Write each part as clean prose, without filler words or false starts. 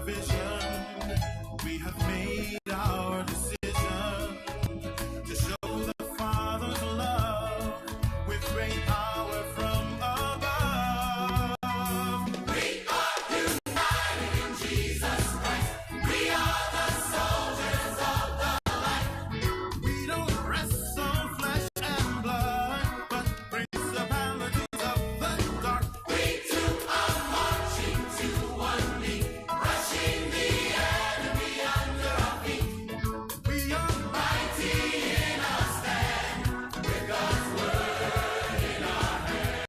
vision. We have made our decision to show the Father's love with great power from above. We are united in Jesus Christ. We are the soldiers of the light. We don't rest on flesh and blood, but principalities of the dark. We too are marching to one beat, crushing the enemy under our feet. We are mighty in our stand, with God's word in our hand.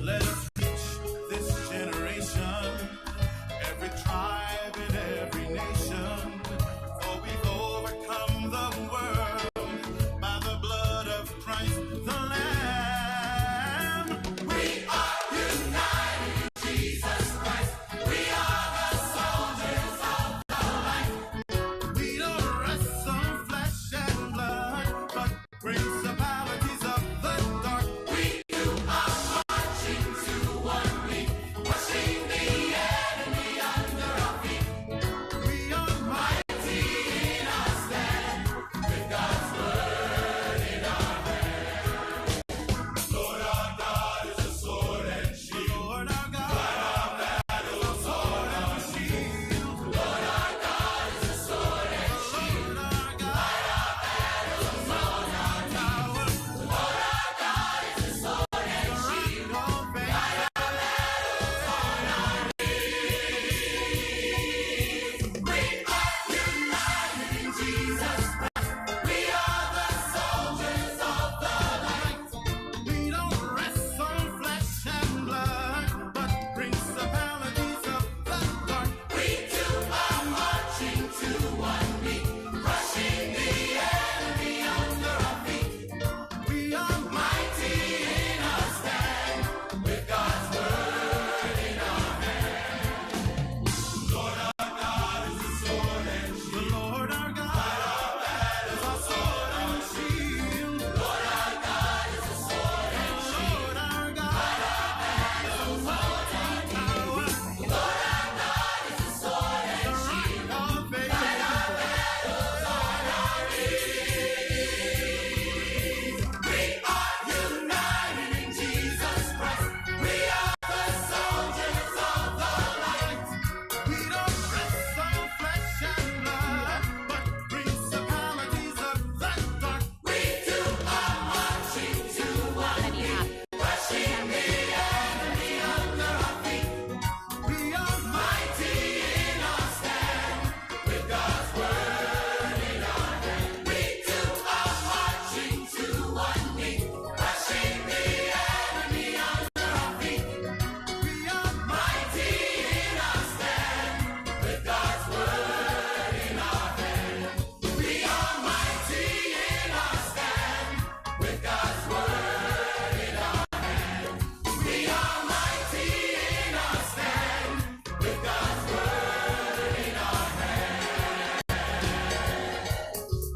Let us reach this generation, every tribe and every nation, for we've overcome the world by the blood of Christ the Lamb. We are united in Jesus Christ. We are the soldiers of the light. We don't rest on flesh and blood, but principalities of the dark. We too are marching to one beat, crushing the enemy under our feet. We are mighty in our stand, with God's word in our hand. Lord our God is a sword and shield. Lord our God, our battle, a sword and shield. Lord our God is a sword and shield. Lord our God, our battle, a sword and tower. Lord our God is a sword and shield. God our battle, sword our need. We are united in Jesus Christ. We are the soldiers of the light. We don't rest on flesh and blood, but principalities of the dark. We too are marching to one beat, crushing the enemy under our feet. We are mighty in our stand, with God's word in our hand. Lord our God is a sword and shield. The Lord our God, is a sword and shield. Lord our God is a sword and shield. Lord our God, is a sword and tower. Lord our God is a sword and shield. Our faith We are united in Jesus Christ. We are the soldiers of the light. We don't rest on flesh and blood, but principalities of the dark. We too are marching to one beat, crushing the enemy under our feet. We are mighty in our stand, with God's word in our hand. We too are marching to one beat, crushing the enemy under our feet. We are mighty in our stand, with God's word in our hand. We are mighty in our stand, with God's word in our hand. We are mighty in our stand, with God's word in our hand.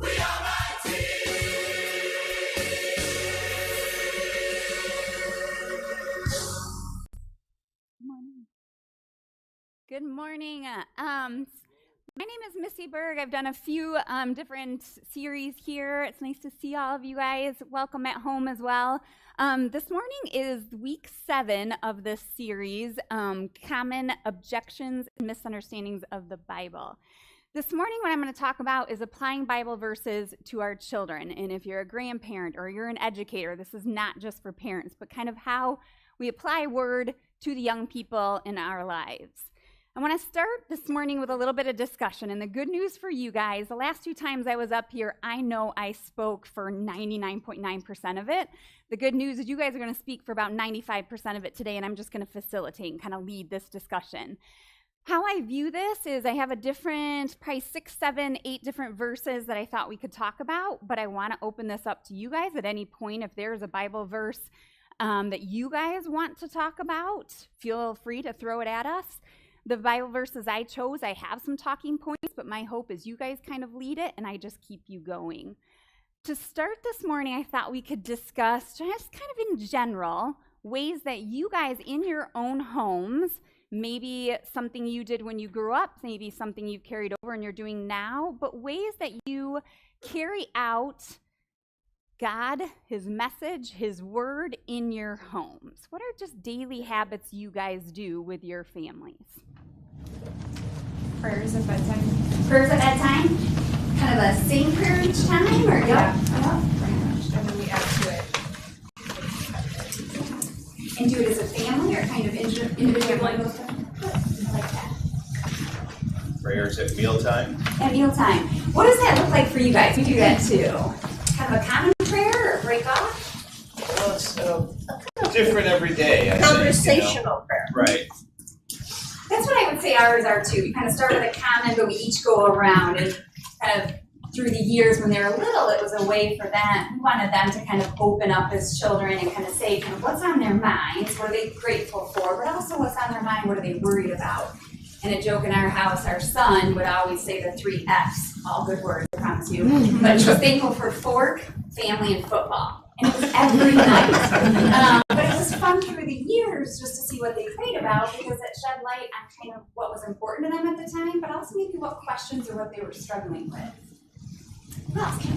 We are mighty. Good morning. My name is Missy Berg. I've done a few different series here. It's nice to see all of you guys. Welcome at home as well. This morning is week 7 of this series, Common Objections and Misunderstandings of the Bible. This morning, what I'm going to talk about is applying Bible verses to our children. And if you're a grandparent or you're an educator, this is not just for parents, but kind of how we apply word to the young people in our lives. I want to start this morning with a little bit of discussion. And the good news for you guys, the last 2 times I was up here, I know I spoke for 99.9% of it. The good news is you guys are going to speak for about 95% of it today, and I'm just going to facilitate and kind of lead this discussion. How I view this is I have a different, probably 6, 7, 8 different verses that I thought we could talk about, but I want to open this up to you guys at any point. If there's a Bible verse that you guys want to talk about, feel free to throw it at us. The Bible verses I chose, I have some talking points, but my hope is you guys kind of lead it and I just keep you going. To start this morning, I thought we could discuss just kind of in general ways that you guys in your own homes maybe something you did when you grew up, maybe something you've carried over and you're doing now, but ways that you carry out God, his message, his word in your homes. What are just daily habits you guys do with your families? Prayers at bedtime. Prayers at bedtime? Kind of a same prayer each time? Or Yeah. Pretty much. And then we add to it. And do it as a family or kind of individual? I like that. Prayers at mealtime. At mealtime. What does that look like for you guys? We do that too. Kind of a common prayer or break off? Well, it's different every day. I Conversational prayer. think, right. That's what I would say ours are too. We kind of start with a common, but we each go around and kind of through the years when they were little, it was a way for them, we wanted them to kind of open up as children and kind of say kind of what's on their minds, what are they grateful for, but also what's on their mind, what are they worried about. And a joke in our house, our son would always say the 3 F's, all good words, I promise you. But he was thankful for fork, family, and football. And it was every night. But it was fun through the years just to see what they prayed about because it shed light on kind of what was important to them at the time, but also maybe what questions or what they were struggling with. What else?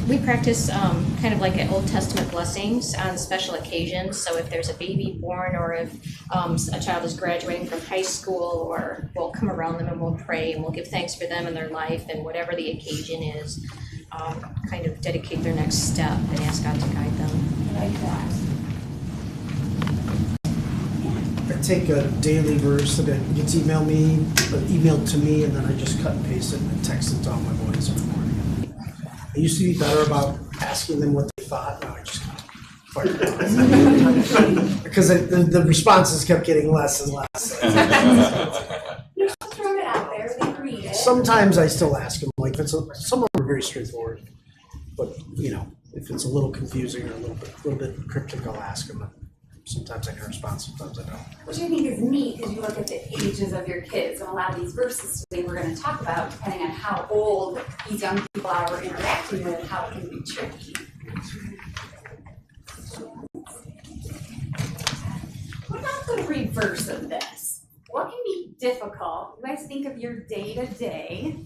We practice kind of like an Old Testament blessings on special occasions. So if there's a baby born or if a child is graduating from high school, or we'll come around them and we'll pray and we'll give thanks for them and their life and whatever the occasion is, kind of dedicate their next step and ask God to guide them. I like that. I take a daily verse that gets emailed to me, and then I just cut and paste it and text it to all my boys every morning. I used to be better about asking them what they thought. Now I just fire it off. Because the responses kept getting less and less. You just throw it out there, they read it. Sometimes I still ask them. Like some of them are very straightforward, but if it's a little confusing or a little bit cryptic, I'll ask them. Sometimes I can respond, sometimes I don't. Which I think is neat because you look at the ages of your kids, and a lot of these verses today we're going to talk about, depending on how old these young people are we're interacting with, how it can be tricky. What about the reverse of this? What can be difficult? You guys think of your day-to-day,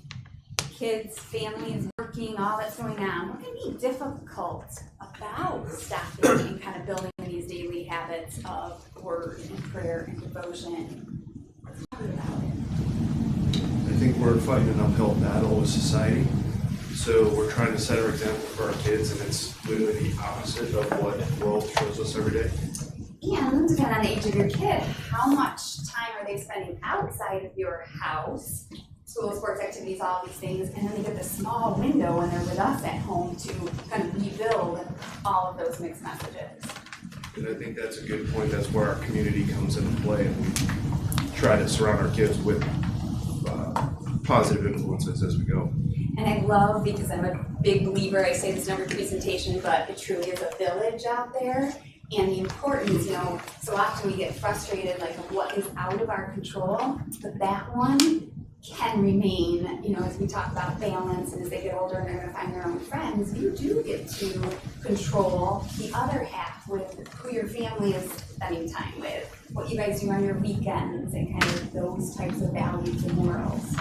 kids, families, working, all that's going on. What can be difficult about stopping and kind of building these daily habits of word and prayer and devotion? Talk about it. I think we're fighting an uphill battle with society. So we're trying to set our example for our kids, and it's literally the opposite of what the world shows us every day. And depending on the age of your kid, how much time are they spending outside of your house? School, sports activities, all these things, and then they get this small window when they're with us at home to kind of rebuild all of those mixed messages. And I think that's a good point. That's where our community comes into play, and we try to surround our kids with positive influences as we go. And I love, because I'm a big believer, I say this in every presentation, but it truly is a village out there. And the importance, so often we get frustrated, like what is out of our control, but that one can remain, as we talk about balance, and as they get older and they're going to find their own friends, you do get to control the other half with who your family is spending time with, what you guys do on your weekends, and kind of those types of values and morals.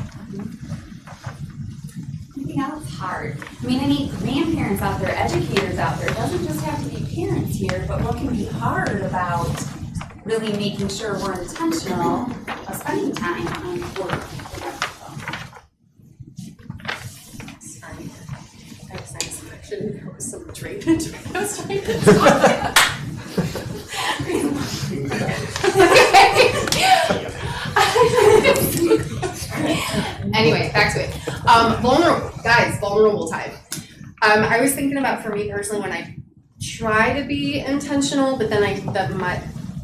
Anything else hard? I mean, any grandparents out there, educators out there, it doesn't just have to be parents here, but what can be hard about really making sure we're intentional of spending time on work? Sorry. I was saying selection. There was some drainage I was trying to talk. Anyway, back to it. Vulnerable time. I was thinking about, for me personally, when I try to be intentional, but then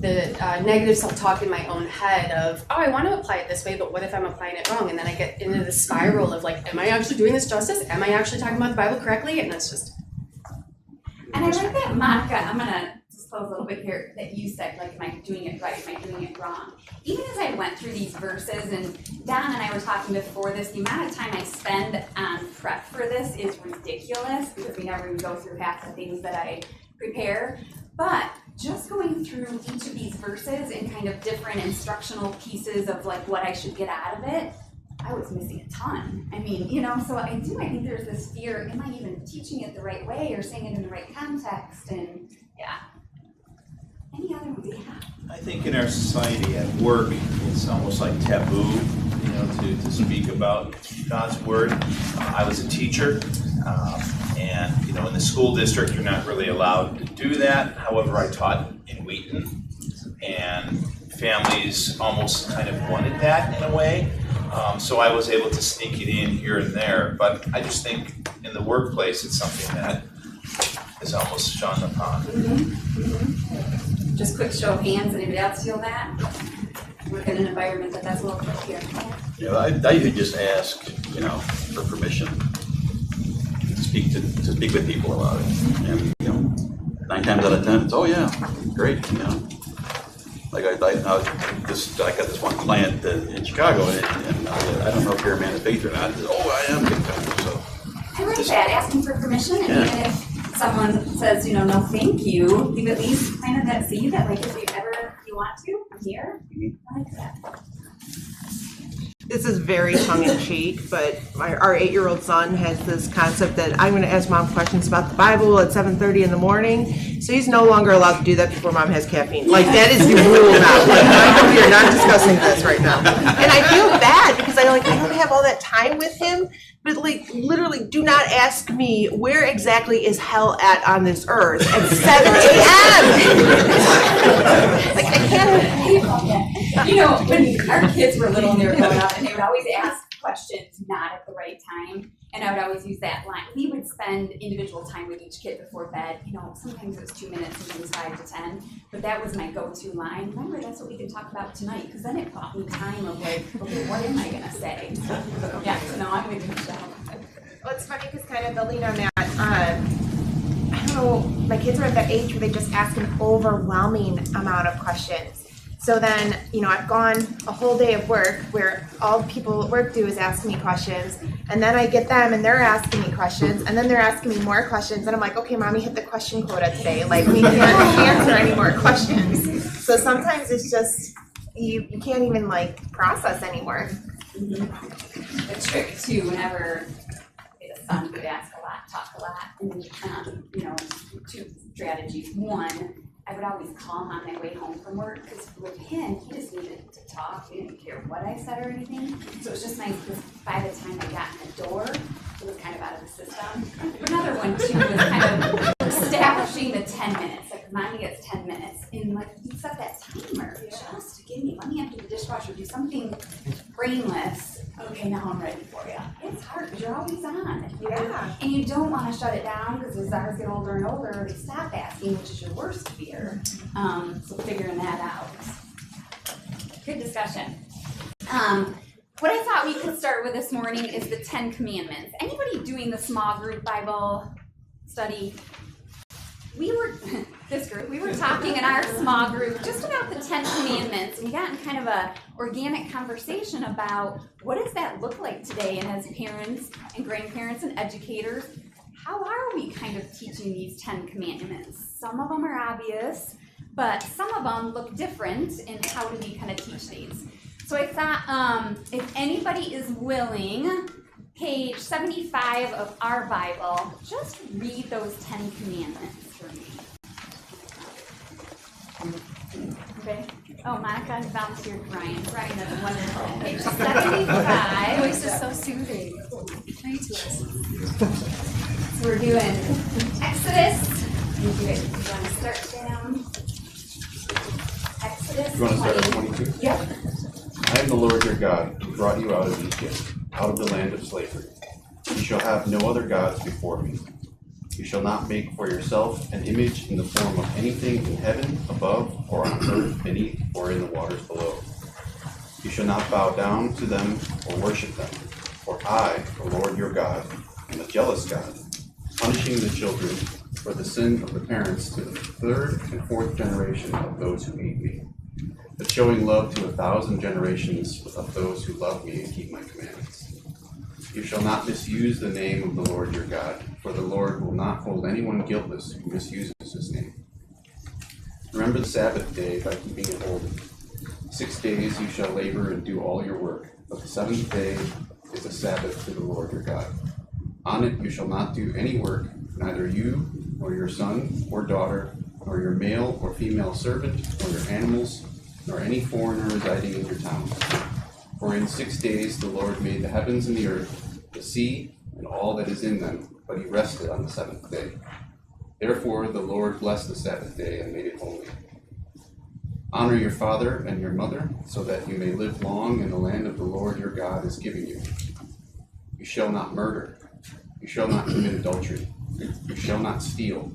the negative self-talk in my own head of, I want to apply it this way, but what if I'm applying it wrong? And then I get into the spiral of like, am I actually doing this justice? Am I actually talking about the Bible correctly? And it's just. And I like that, Monica, I'm going to just close a little bit here, that you said, like, am I doing it right? Am I doing it wrong? Even as I went through these verses, and Don and I were talking before this, the amount of time I spend on prep for this is ridiculous because we never even go through half the things that I prepare. But just going through each of these verses and kind of different instructional pieces of like what I should get out of it, I was missing a ton. I mean, so I think there's this fear, am I even teaching it the right way or saying it in the right context? And yeah. Any other ones? Yeah. I think in our society at work, it's almost like taboo, to speak about God's word. I was a teacher, and in the school district, you're not really allowed to do that. However, I taught in Wheaton, and families almost kind of wanted that in a way. So I was able to sneak it in here and there. But I just think in the workplace, it's something that is almost shunned upon. Just quick show of hands, anybody else feel that? Work in an environment that's a little bit here. I usually just ask, for permission to speak with people about it. And 9 times out of 10, it's, oh yeah, great, Like I got this one client in Chicago, and I don't know if you're a man of faith or not. Oh, I am big time. So I like that, asking for permission, and even if someone says, no, thank you, you at least plant that seed that, like, if you want to, I'm here. I like that. This is very tongue-in-cheek, but our 8-year-old son has this concept that I'm going to ask mom questions about the Bible at 7:30 in the morning. So he's no longer allowed to do that before mom has caffeine. Like, that is the rule now. Like, I know we are not discussing this right now. And I feel bad because I don't have all that time with him. But literally, do not ask me where exactly is hell at on this earth at 7 a.m. I can't. When our kids were little and they were growing up, and they would always ask questions not at the right time, and I would always use that line. We would spend individual time with each kid before bed. Sometimes it was 2 minutes, sometimes 5 to 10, but that was my go-to line. Remember, that's what we could talk about tonight, because then it bought me time of okay, what am I going to say? Yeah, so no, I'm with you, Michelle. Well, it's funny because kind of building on that, I don't know, my kids are at that age where they just ask an overwhelming amount of questions. So then, I've gone a whole day of work where all people at work do is ask me questions, and then I get them and they're asking me questions, and then they're asking me more questions, and I'm like, okay, mommy, hit the question quota today. Like, we can't answer any more questions. So sometimes it's just, you can't even, process anymore. The trick, too, whenever the son would ask a lot, talk a lot, and, 2 strategies. One, I would always call him on my way home from work, because with him, he just needed to talk. He didn't care what I said or anything. So it was just nice, because by the time I got in the door, it was kind of out of the system. Another one, too, was kind of establishing the 10 minutes. Like, mommy gets 10 minutes. And, you set that timer just to give me, let me empty the dishwasher, do something brainless. Okay, now I'm ready for you. It's hard, because you're always on. Yeah. And you don't want to shut it down, because as ours get older and older, they stop asking, which is your worst fear. So figuring that out. Good discussion. What I thought we could start with this morning is the 10 Commandments. Anybody doing the small group Bible study? We were talking in our small group just about the 10 Commandments, and we got in kind of a organic conversation about what does that look like today, and as parents and grandparents and educators, how are we kind of teaching these 10 Commandments? Some of them are obvious, but some of them look different, and how do we kind of teach these? So I thought if anybody is willing, page 75 of our Bible, just read those 10 Commandments for me. Okay. Oh, Monica has volunteered Brian. Brian does wonderful. Page 75. Voice is so soothing. Try to listen. So we're doing Exodus. You want to start down? Exodus 20. You want to start at 22? Yep. I am the Lord your God, who brought you out of Egypt, out of the land of slavery. You shall have no other gods before me. You shall not make for yourself an image in the form of anything in heaven above, or on earth beneath, or in the waters below. You shall not bow down to them or worship them, for I, the Lord your God, am a jealous God, punishing the children for the sin of the parents to the 3rd and 4th generation of those who hate me, but showing love to 1,000 generations of those who love me and keep my commandments. You shall not misuse the name of the Lord your God, for the Lord will not hold anyone guiltless who misuses his name. Remember the Sabbath day by keeping it holy. 6 days you shall labor and do all your work, but the seventh day is a Sabbath to the Lord your God. On it you shall not do any work, neither you, nor your son or daughter, nor your male or female servant, nor your animals, nor any foreigner residing in your towns. For in 6 days the Lord made the heavens and the earth, the sea, and all that is in them, but he rested on the seventh day. Therefore the Lord blessed the Sabbath day and made it holy. Honor your father and your mother, so that you may live long in the land of the Lord your God is giving you. You shall not murder. You shall not commit adultery. You shall not steal.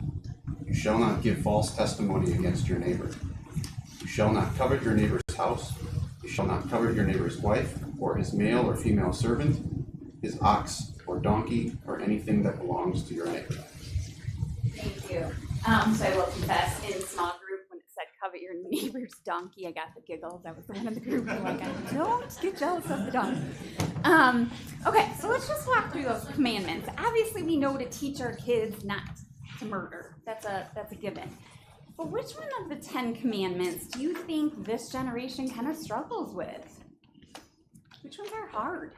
You shall not give false testimony against your neighbor. You shall not covet your neighbor's house. You shall not covet your neighbor's wife, or his male or female servant, his ox or donkey, or anything that belongs to your neighbor. Thank you. So I will confess, in small group, when it said covet your neighbor's donkey, I got the giggles. I was the one in the group who like, I don't get jealous of the donkey. Okay, so let's just walk through those commandments. Obviously, we know to teach our kids not to murder. That's a given. But which one of the 10 commandments do you think this generation kind of struggles with? Which ones are hard?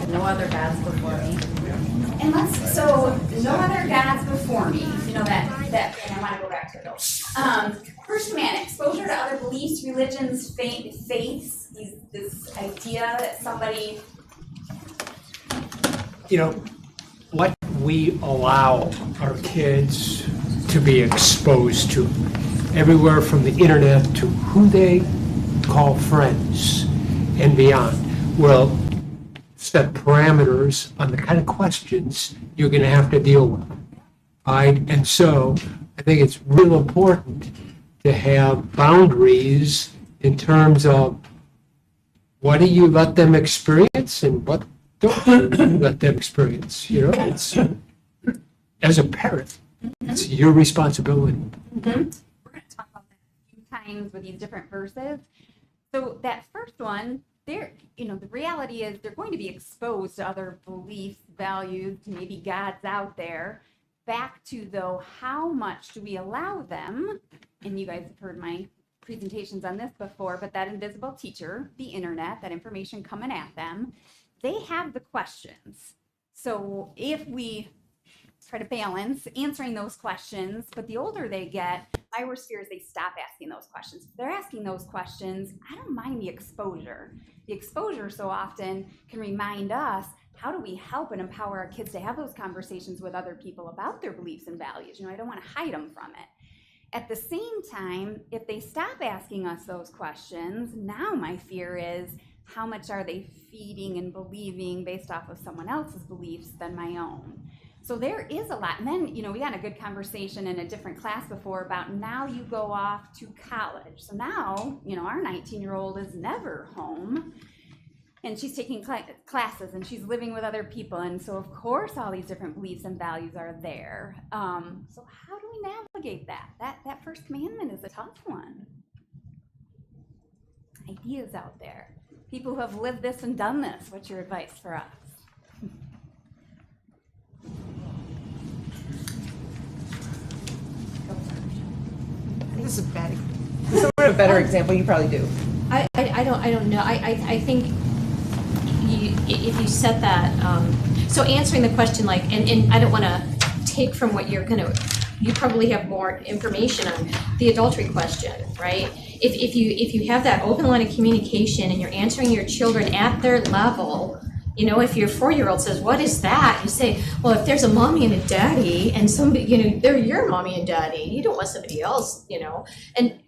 No other gods before me. And so no other gods before me. You know that, and I want to go back to it though. First commandment, exposure to other beliefs, religions, faiths, this idea that somebody. You know, what we allow our kids to be exposed to, everywhere from the internet to who they call friends and beyond, will set parameters on the kind of questions you're going to have to deal with. Right? And so I think it's real important to have boundaries in terms of what do you let them experience and what don't you let them experience. You know, it's, as a parent, it's your responsibility. Mm-hmm. We're going to talk about that a few times with these different verses. So that first one, the reality is they're going to be exposed to other beliefs, values, maybe gods out there. Back to, though, how much do we allow them? And you guys have heard my presentations on this before, but that invisible teacher, the internet, that information coming at them, they have the questions. So if we try to balance answering those questions, but the older they get, my worst fear is they stop asking those questions. If they're asking those questions, I don't mind the exposure. The exposure so often can remind us, how do we help and empower our kids to have those conversations with other people about their beliefs and values? I don't want to hide them from it. At the same time, if they stop asking us those questions, now my fear is, how much are they feeding and believing based off of someone else's beliefs than my own? So there is a lot. And then, we had a good conversation in a different class before about now you go off to college. So now, our 19-year-old is never home and she's taking classes and she's living with other people. And so, of course, all these different beliefs and values are there. So how do we navigate that? That first commandment is a tough one. Ideas out there. People who have lived this and done this. What's your advice for us? This is bad. This is a better example. You probably do. I don't know. I think if you set that, so answering the question and I don't want to take from what you probably have more information on the adultery question, right? If you have that open line of communication and you're answering your children at their level, if your 4-year-old says, what is that? You say, well, if there's a mommy and a daddy and somebody, they're your mommy and daddy, you don't want somebody else, and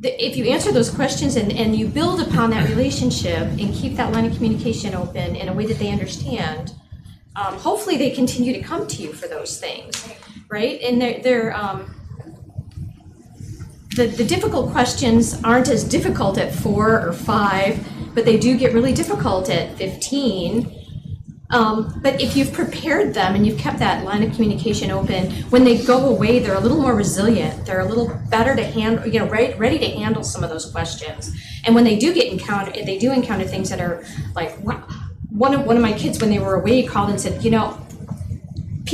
if you answer those questions and you build upon that relationship and keep that line of communication open in a way that they understand, hopefully they continue to come to you for those things, right? And the difficult questions aren't as difficult at 4 or 5, but they do get really difficult at 15. But if you've prepared them and you've kept that line of communication open, when they go away, they're a little more resilient. They're a little better to handle, ready to handle some of those questions. And when they do encounter things that are like, one of my kids, when they were away, called and said,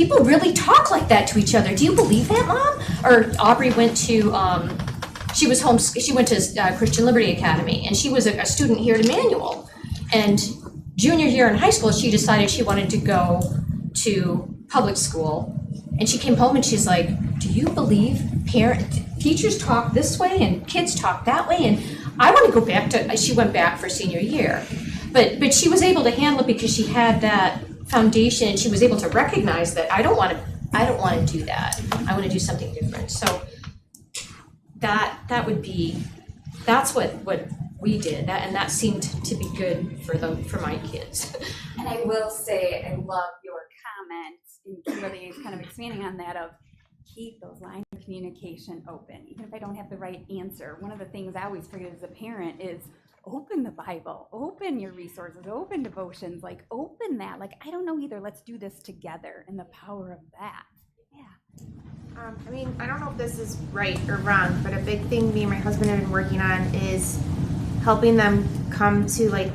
people really talk like that to each other. Do you believe that, Mom? Or Aubrey went to, she went to Christian Liberty Academy, and she was a student here at Emmanuel. And junior year in high school, she decided she wanted to go to public school. And she came home and she's like, do you believe teachers talk this way and kids talk that way? And I want to go back to, she went back for senior year. But she was able to handle it because she had that foundation, and she was able to recognize that I don't want to do that. I want to do something different. So that's what we did, and that seemed to be good for my kids. And I will say, I love your comments, and Kimberly is kind of expanding on that of keep those lines of communication open. Even if I don't have the right answer, one of the things I always forget as a parent is open the Bible, open your resources, open devotions, like open that. Like, I don't know either, let's do this together, and the power of that. Yeah. I mean, I don't know if this is right or wrong, but a big thing me and my husband have been working on is helping them come to like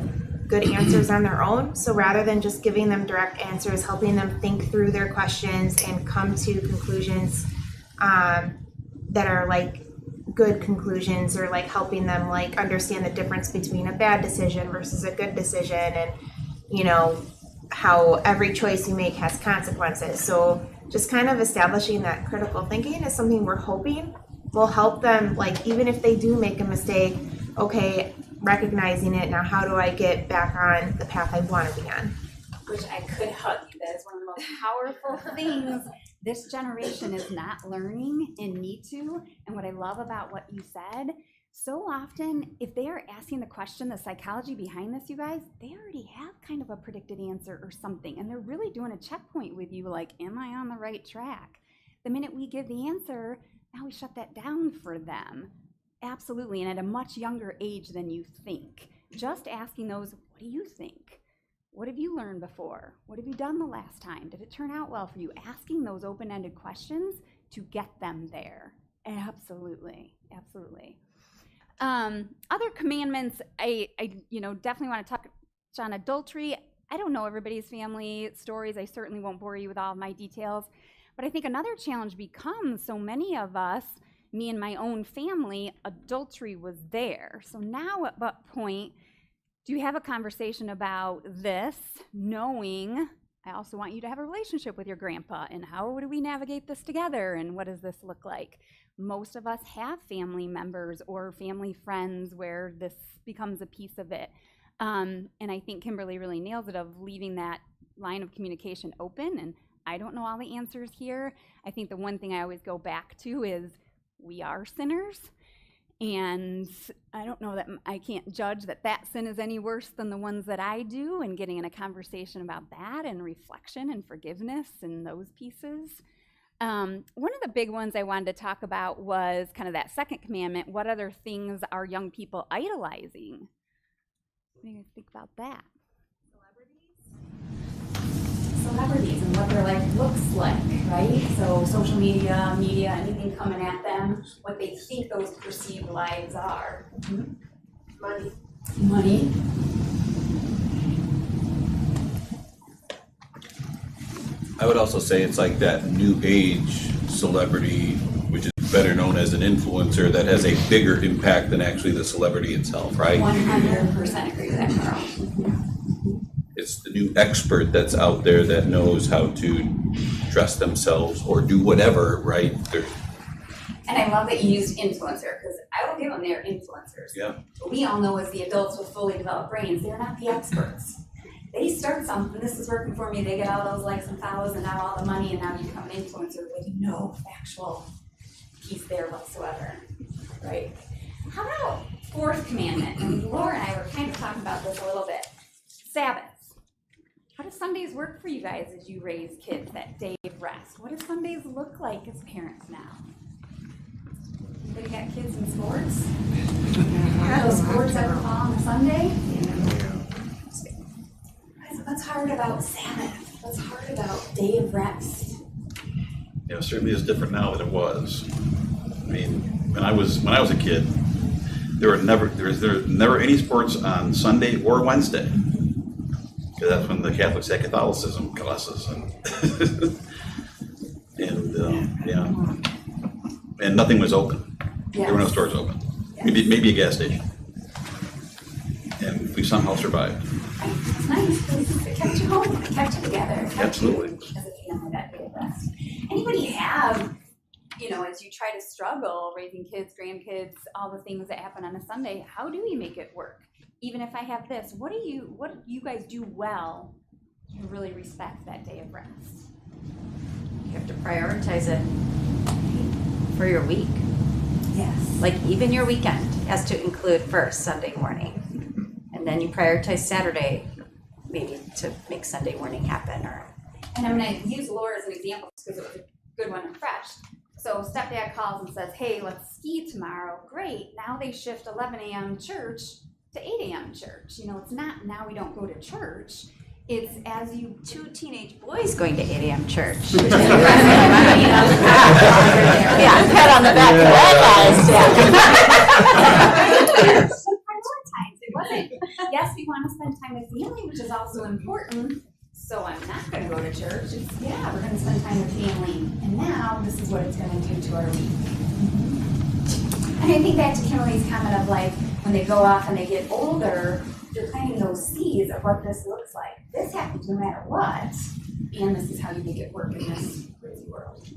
good answers on their own. So rather than just giving them direct answers, helping them think through their questions and come to conclusions that are like good conclusions, or like helping them like understand the difference between a bad decision versus a good decision, and you know how every choice you make has consequences. So just kind of establishing that critical thinking is something we're hoping will help them, like even if they do make a mistake, okay, recognizing it, now how do I get back on the path I want to be on? Which I could hug you. That is one of the most powerful things. This generation is not learning and need to. And what I love about what you said, so often if they are asking the question, the psychology behind this, you guys, they already have kind of a predicted answer or something. And they're really doing a checkpoint with you, like, am I on the right track? The minute we give the answer, now we shut that down for them. Absolutely, and at a much younger age than you think. Just asking those, what do you think? What have you learned before? What have you done the last time? Did it turn out well for you? Asking those open-ended questions to get them there. Absolutely, absolutely. Other commandments, I definitely want to touch on adultery. I don't know everybody's family stories. I certainly won't bore you with all of my details. But I think another challenge becomes, so many of us, me and my own family, adultery was there. So now at what point do you have a conversation about this, knowing I also want you to have a relationship with your grandpa, and how do we navigate this together, and what does this look like? Most of us have family members or family friends where this becomes a piece of it. And I think Kimberly really nails it of leaving that line of communication open, and I don't know all the answers here. I think the one thing I always go back to is we are sinners, and I don't know that I can't judge that sin is any worse than the ones that I do, and getting in a conversation about that and reflection and forgiveness and those pieces. One of the big ones I wanted to talk about was kind of that second commandment. What other things are young people idolizing? What do you guys think about that? Celebrities and what their life looks like, right? So social media, anything coming at them, what they think those perceived lives are. Money. I would also say it's like that new age celebrity, which is better known as an influencer, that has a bigger impact than actually the celebrity itself, right? 100% agree with that, Carl. It's the new expert that's out there that knows how to dress themselves or do whatever, right? And I love that you used influencer, because I will give them they're influencers. Yeah. But we all know as the adults with fully developed brains, they're not the experts. They start something, this is working for me, they get all those likes and follows and now all the money, and now you become an influencer with no factual piece there whatsoever, right? How about fourth commandment? And Laura and I were kind of talking about this a little bit. Sabbath. How do Sundays work for you guys as you raise kids, that day of rest? What do Sundays look like as parents now? Anybody got kids in sports? Those sports ever fall on a Sunday? What's hard about Sabbath? What's hard about day of rest? You know, certainly is different now than it was. I mean, when I was a kid, there were never any sports on Sunday or Wednesday. Because that's when the Catholics had Catholicism classes, and yeah. And nothing was open. There were no stores open. Maybe a gas station. And we somehow survived. It's nice because it kept you home, it kept you together. It kept Absolutely. You as a family that day of rest. Anybody have, as you try to struggle raising kids, grandkids, all the things that happen on a Sunday, how do we make it work? Even if I have this, what do you guys do well to really respect that day of rest? You have to prioritize it for your week. Yes. Like even your weekend has to include first Sunday morning. And then you prioritize Saturday, maybe to make Sunday morning happen. And I'm going to use Laura as an example because it was a good one and fresh. So stepdad calls and says, hey, let's ski tomorrow. Great. Now they shift 11 a.m. church to 8 a.m. church. It's not now we don't go to church. It's as you two teenage boys going to 8 a.m. church. Yeah, pat on the back of that, guys. Prioritize. It wasn't, yes, we want to spend time with family, which is also important. So I'm not going to go to church. It's, we're going to spend time with family. And now this is what it's going to do to our week. And I think back to Kimberly's comment of like, when they go off and they get older, they're planting those seeds of what this looks like. This happens no matter what. And this is how you make it work in this crazy world.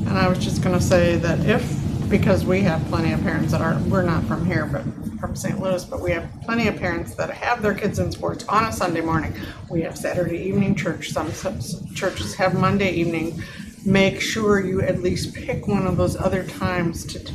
And I was just going to say that because we have plenty of parents that we're not from here, but from St. Louis, but we have plenty of parents that have their kids in sports on a Sunday morning. We have Saturday evening church. Some churches have Monday evening. Make sure you at least pick one of those other times to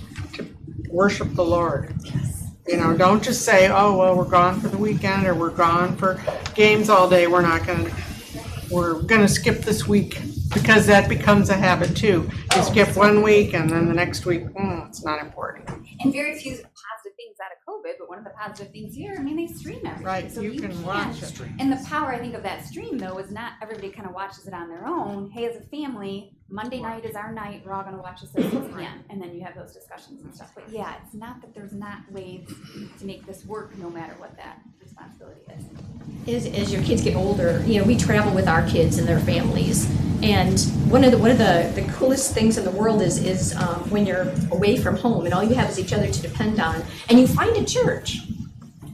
worship the Lord. Yes. Don't just say, oh, well, we're gone for the weekend or we're gone for games all day. We're going to skip this week, because that becomes a habit too. You skip one week and then the next week, it's not important. And very few positive things out of COVID, but one of the positive things here, they stream everything. Right, so you can watch it. And the power, I think, of that stream, though, is not everybody kind of watches it on their own. Hey, as a family, Monday night is our night. We're all going to watch this at 6 p.m. And then you have those discussions and stuff. But yeah, it's not that there's not ways to make this work no matter what that responsibility is. As your kids get older, we travel with our kids and their families. And one of the coolest things in the world is when you're away from home and all you have is each other to depend on, and you find a church.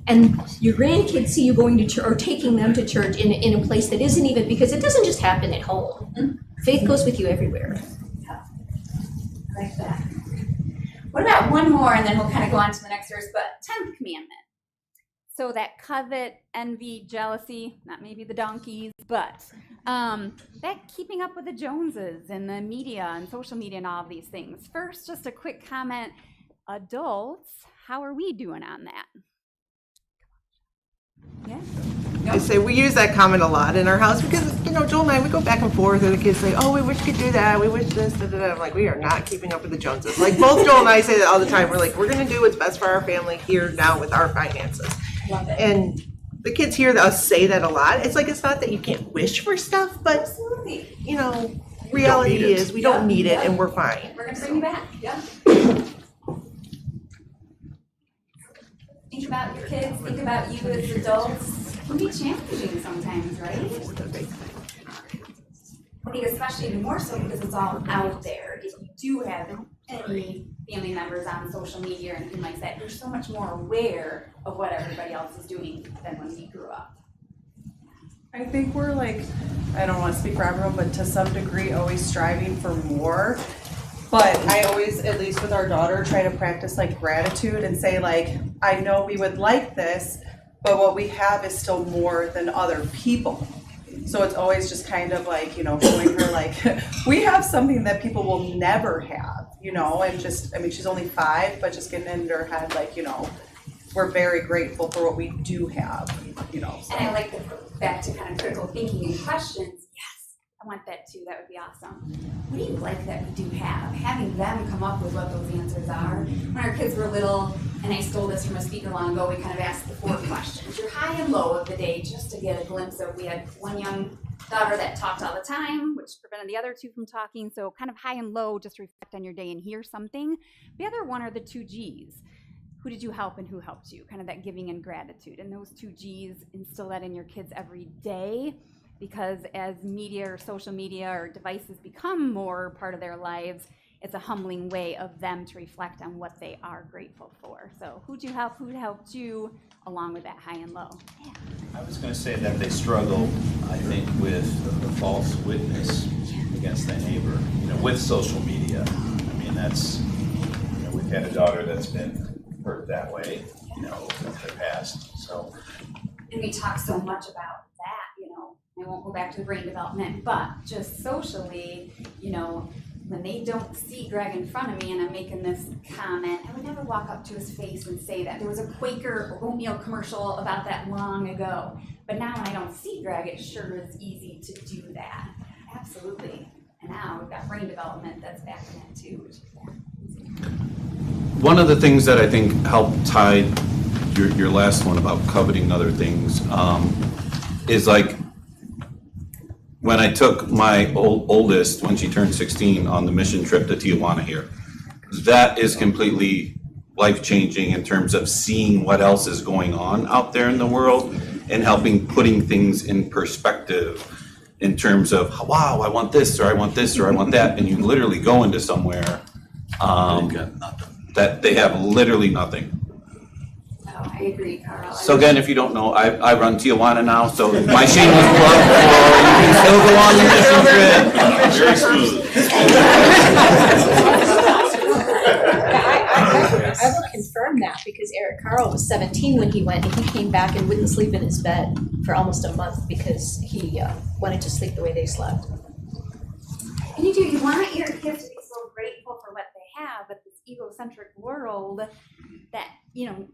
And your grandkids see you going to church or taking them to church in a place that isn't even, because it doesn't just happen at home. Mm-hmm. Faith goes with you everywhere. Yeah. I like that. What about one more, and then we'll kind of go on to the next verse, but 10th commandment. So that covet, envy, jealousy, not maybe the donkeys, but that keeping up with the Joneses and the media and social media and all of these things. First, just a quick comment. Adults, how are we doing on that? Yeah. I say we use that comment a lot in our house because, Joel and I, we go back and forth and the kids say, oh, we wish we could do that. We wish this, da, da, da. I'm like, we are not keeping up with the Joneses. Like both Joel and I say that all the time. We're like, we're going to do what's best for our family here now with our finances. Love it. And the kids hear us say that a lot. It's like, it's not that you can't wish for stuff, but, Absolutely. reality is we don't need it and we're fine. We're going to bring you back. Yeah. Think about your kids, think about you as adults. It can be challenging sometimes, right? I think especially even more so because it's all out there. If you do have any family members on social media or anything like that, you're so much more aware of what everybody else is doing than when we grew up. I think we're I don't want to speak for everyone, but to some degree always striving for more. But I always, at least with our daughter, try to practice gratitude and say I know we would like this, but what we have is still more than other people. So it's always just kind of showing her we have something that people will never have, and just, she's only 5, but just getting into her head, we're very grateful for what we do have, So. And I like to put back to kind of critical thinking and questions. I want that too. That would be awesome. What do you like that we do have? Having them come up with what those answers are. When our kids were little, and I stole this from a speaker long ago, we kind of asked the 4 questions. Your high and low of the day, just to get a glimpse of. We had one young daughter that talked all the time, which prevented the other 2 from talking. So kind of high and low, just reflect on your day and hear something. The other one are the 2 G's. Who did you help and who helped you? Kind of that giving and gratitude. And those 2 G's, instill that in your kids every day. because as media or social media or devices become more part of their lives, it's a humbling way of them to reflect on what they are grateful for. So who'd you help? Who helped you along with that high and low? Yeah. I was going to say that they struggle, I think, with the false witness against their neighbor, with social media. I mean, that's, we've had a daughter that's been hurt that way, in the past, so. And we talk so much about that, I won't go back to the brain development, but just socially, when they don't see Greg in front of me and I'm making this comment, I would never walk up to his face and say that. There was a Quaker oatmeal commercial about that long ago. But now when I don't see Greg, it sure is easy to do that. Absolutely. And now we've got brain development that's backing that too, which is One of the things that I think helped tie your last one about coveting other things is like when I took my oldest, when she turned 16, on the mission trip to Tijuana here. That is completely life-changing in terms of seeing what else is going on out there in the world and helping putting things in perspective in terms of, wow, I want this, or I want this, or I want that, and you literally go into somewhere that they have literally nothing. Oh, I agree, Carl. So again, if you don't know, I run Tijuana now, so my shameless plug for you can still go on the mission trip. Very smooth. I will confirm that because Eric Carl was 17 when he went, and he came back and wouldn't sleep in his bed for almost a month because he wanted to sleep the way they slept. And you want your kids to be so grateful for what they have, but this egocentric world that,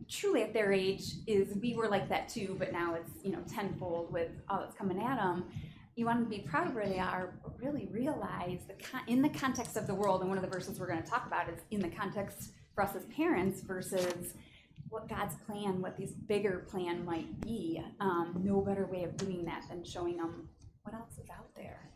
truly at their age we were like that too, but now it's, tenfold with all that's coming at them. You want them to be proud of where they are, but really realize in the context of the world, and one of the verses we're going to talk about is in the context for us as parents versus what God's plan, what this bigger plan might be. No better way of doing that than showing them what else is out there.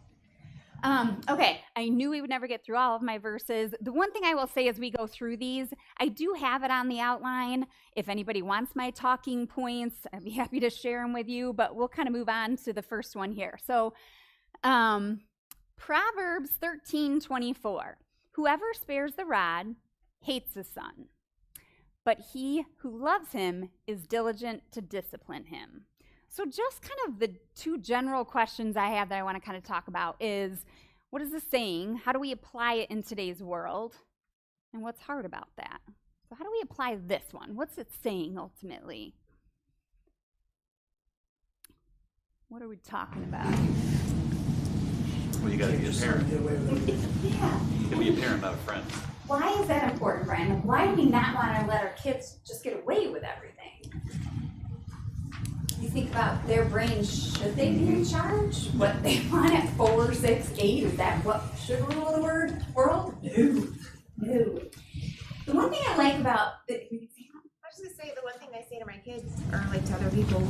Okay, I knew we would never get through all of my verses. The one thing I will say as we go through these, I do have it on the outline. If anybody wants my talking points, I'd be happy to share them with you, but we'll kind of move on to the first one here. So, Proverbs 13:24. Whoever spares the rod hates his son, but he who loves him is diligent to discipline him. So just kind of the two general questions I have that I want to kind of talk about is, what is this saying? How do we apply it in today's world? And what's hard about that? So how do we apply this one? What's it saying ultimately? What are we talking about? Well, you gotta be a parent. Yeah. You can be a parent, not a friend. Why is that important, Brian? Why do we not want to let our kids just get away with everything? You think about their brains, should they be in charge? What they want at 4, 6, 8, is that what should rule the world? No. The one thing I like about I was gonna say, the one thing I say to my kids, or like to other people,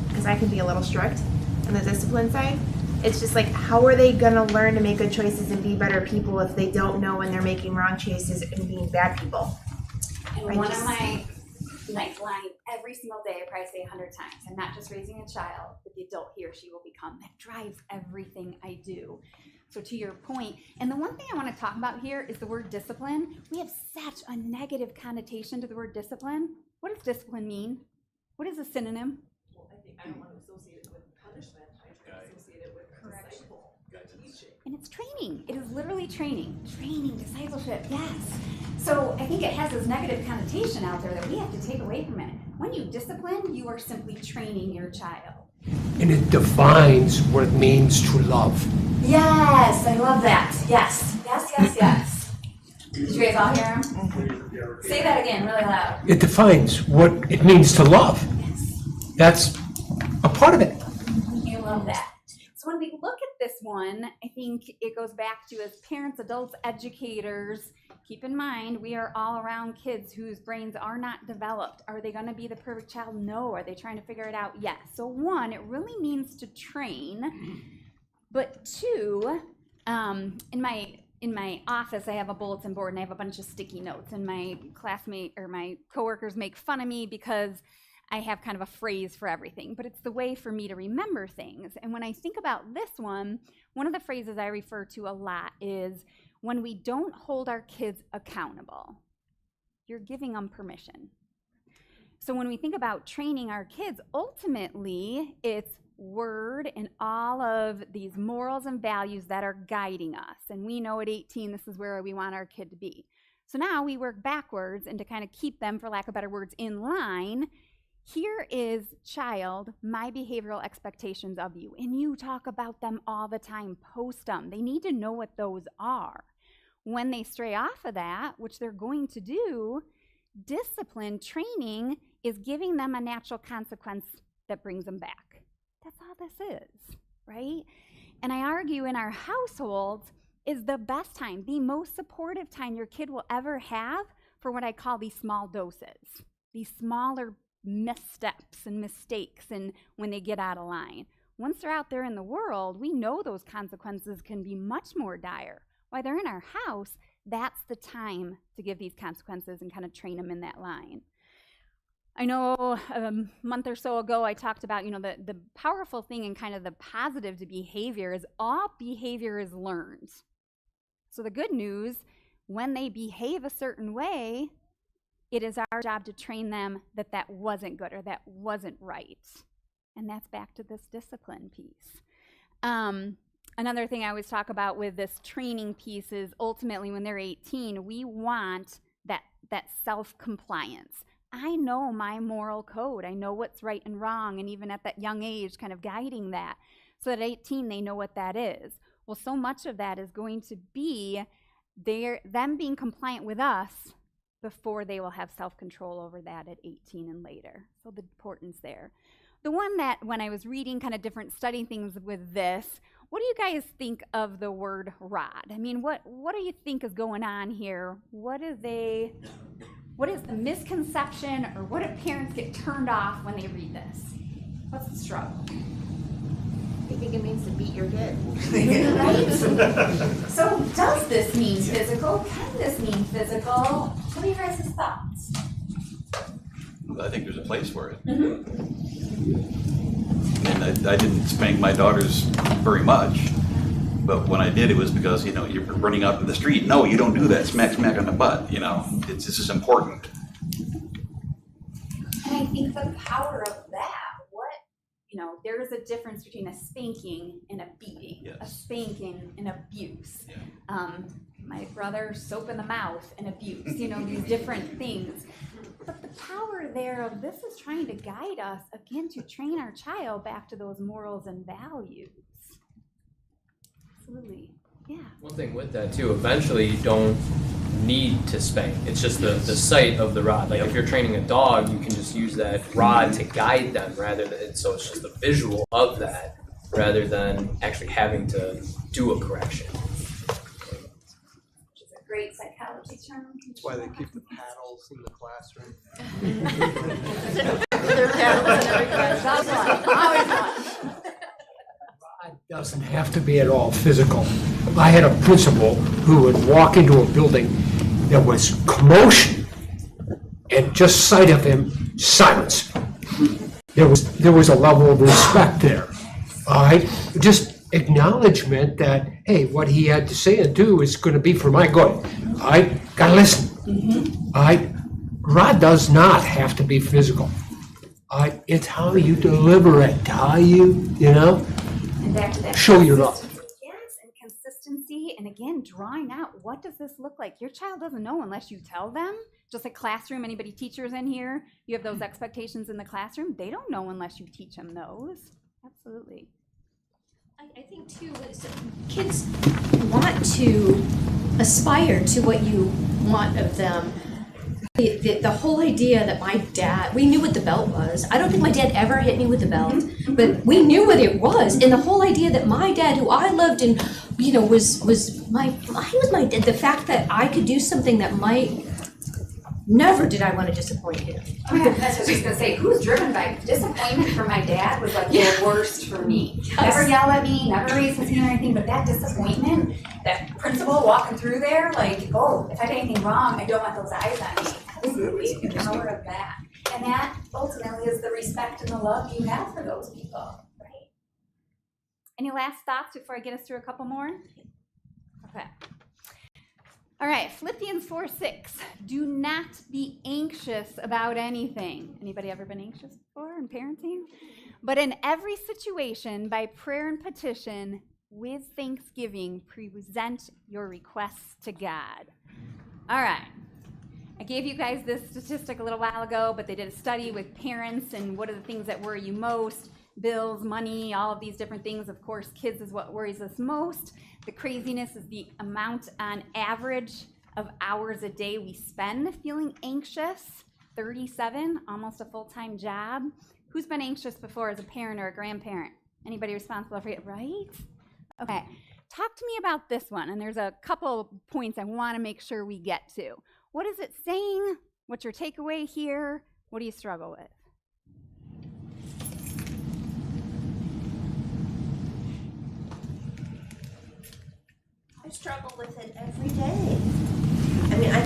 because I can be a little strict on the discipline side, it's just like, how are they gonna learn to make good choices and be better people if they don't know when they're making wrong choices and being bad people? And one of my line every single day, I probably say 100 times, I'm not just raising a child, but the adult he or she will become. That drives everything I do. So to your point, and the one thing I want to talk about here is the word discipline. We have such a negative connotation to the word discipline. What does discipline mean? What is a synonym? Well, I don't want to associate it with punishment. I try to associate it with correction. And it's training. It is literally training. Training, discipleship, yes. So I think it has this negative connotation out there that we have to take away from it. When you discipline, you are simply training your child. And it defines what it means to love. Yes, I love that. Yes. Did you guys all hear him? Say that again really loud. It defines what it means to love. Yes. That's a part of it. I love that. So when we look at this one, I think it goes back to, as parents, adults, educators, keep in mind, we are all around kids whose brains are not developed. Are they going to be the perfect child? No. Are they trying to figure it out? Yes. So one, it really means to train. But two, in my office, I have a bulletin board and I have a bunch of sticky notes, and my classmate or my coworkers make fun of me because I have kind of a phrase for everything, but it's the way for me to remember things. And when I think about this one of the phrases I refer to a lot is when we don't hold our kids accountable, you're giving them permission. So when we think about training our kids, ultimately it's word and all of these morals and values that are guiding us. And we know at 18, this is where we want our kid to be. So now we work backwards, and to kind of keep them, for lack of better words, in line, here is, child, my behavioral expectations of you. And you talk about them all the time, post them. They need to know what those are. When they stray off of that, which they're going to do, discipline training is giving them a natural consequence that brings them back. That's all this is, right? And I argue in our households is the best time, the most supportive time your kid will ever have for what I call these small doses, these smaller missteps and mistakes and when they get out of line. Once they're out there in the world, we know those consequences can be much more dire. While they're in our house, that's the time to give these consequences and kind of train them in that line. I know a month or so ago I talked about, the powerful thing and kind of the positive to behavior is all behavior is learned. So the good news, when they behave a certain way, it is our job to train them that that wasn't good or that wasn't right. And that's back to this discipline piece. Another thing I always talk about with this training piece is ultimately when they're 18, we want that self-compliance. I know my moral code. I know what's right and wrong, and even at that young age, kind of guiding that. So at 18, they know what that is. Well, so much of that is going to be them being compliant with us before they will have self-control over that at 18 and later. So the importance there. The one that when I was reading kind of different study things with this, what do you guys think of the word rod? I mean, what do you think is going on here? What is the misconception, or what do parents get turned off when they read this? What's the struggle? I think it means to beat your kid. Right? So does this mean physical? Can this mean physical? What are your guys' thoughts? I think there's a place for it. Mm-hmm. And I didn't spank my daughters very much, but when I did, it was because, you're running out to the street. No, you don't do that. Smack, smack on the butt. This is important. And I think the power of that, there is a difference between a spanking and a beating, yes. A spanking and abuse. Yeah. My brother, soap in the mouth and abuse, these different things. But the power there of this is trying to guide us, again, to train our child back to those morals and values. Absolutely, yeah. One thing with that too, eventually you don't need to spank. It's just the sight of the rod. Like if you're training a dog, you can just use that rod to guide them so it's just the visual of that rather than actually having to do a correction. Which is a great psychology term. That's why they keep the paddles in the classroom. There are paddles in every class. Always one. It doesn't have to be at all physical. I had a principal who would walk into a building, there was commotion, and just sight of him, silence. There was a level of respect there. All right, just acknowledgement that, hey, what he had to say and do is going to be for my good. All right, gotta listen. Mm-hmm. All right, rod does not have to be physical. All right, it's how you deliver it, how you, And back to that show your love. Yes, and consistency, and again, drawing out, what does this look like? Your child doesn't know unless you tell them. Just like classroom, anybody teachers in here, you have those expectations in the classroom. They don't know unless you teach them those. Absolutely. I think too, kids want to aspire to what you want of them. The whole idea that my dad, we knew what the belt was. I don't think my dad ever hit me with the belt, but we knew what it was. And the whole idea that my dad, who I loved and, was my dad, the fact that I could do something that never did I want to disappoint him. Oh, yeah, that's what I was just going to say. Who's driven by disappointment for my dad was like the worst for me. Yes. Never yell at me, never raise his hand or anything, but that disappointment, that principal walking through there, like, oh, if I did anything wrong, I don't want those eyes on me. Absolutely, the power of that. And that ultimately is the respect and the love you have for those people, right? Any last thoughts before I get us through a couple more? Okay. All right, Philippians 4:6. Do not be anxious about anything. Anybody ever been anxious before in parenting? But in every situation, by prayer and petition, with thanksgiving, present your requests to God. All right. I gave you guys this statistic a little while ago, but they did a study with parents and what are the things that worry you most? Bills, money, all of these different things. Of course, kids is what worries us most. The craziness is the amount on average of hours a day we spend feeling anxious. 37, almost a full-time job. Who's been anxious before as a parent or a grandparent? Anybody responsible for it, right? Okay, talk to me about this one. And there's a couple points I want to make sure we get to. What is it saying? What's your takeaway here? What do you struggle with? I struggle with it every day. I mean, I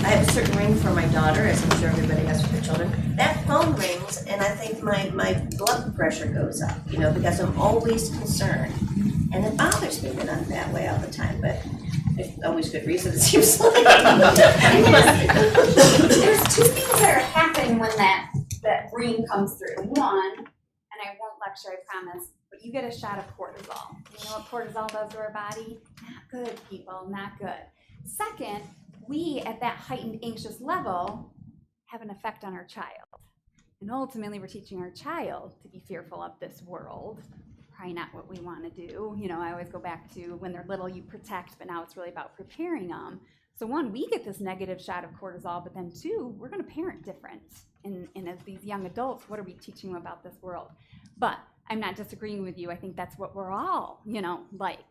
have a certain ring for my daughter, as I'm sure everybody has for their children. That phone rings, and I think my blood pressure goes up, because I'm always concerned. And it bothers me that I'm that way all the time, but there's always good reason, it seems like. There's two things that are happening when that ring comes through. One, and I won't lecture, I promise, but you get a shot of cortisol. You know what cortisol does to our body? Not good, people, not good. Second, we at that heightened anxious level have an effect on our child. And ultimately, we're teaching our child to be fearful of this world. Probably not what we want to do. I always go back to when they're little, you protect, but now it's really about preparing them. So one, we get this negative shot of cortisol, but then two, we're going to parent different. And as these young adults, what are we teaching them about this world? But I'm not disagreeing with you. I think that's what we're all, like.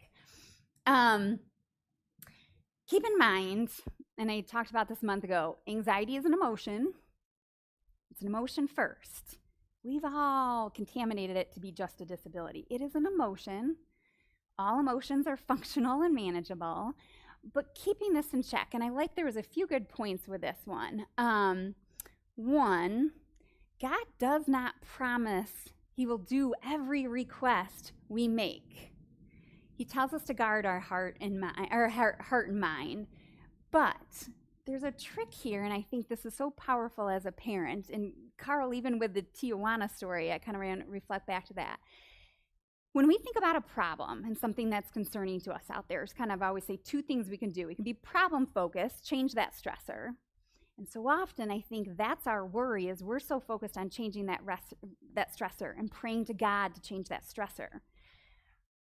Keep in mind, and I talked about this a month ago, anxiety is an emotion. It's an emotion first. We've all contaminated it to be just a disability. It is an emotion. All emotions are functional and manageable, but keeping this in check, and I like there was a few good points with this one. One, God does not promise he will do every request we make. He tells us to guard our heart and mind, but there's a trick here, and I think this is so powerful as a parent. And Carl, even with the Tijuana story, I kind of reflect back to that. When we think about a problem and something that's concerning to us out there, it's kind of, I always say two things we can do. We can be problem focused, change that stressor. And so often I think that's our worry, is we're so focused on changing that stressor and praying to God to change that stressor.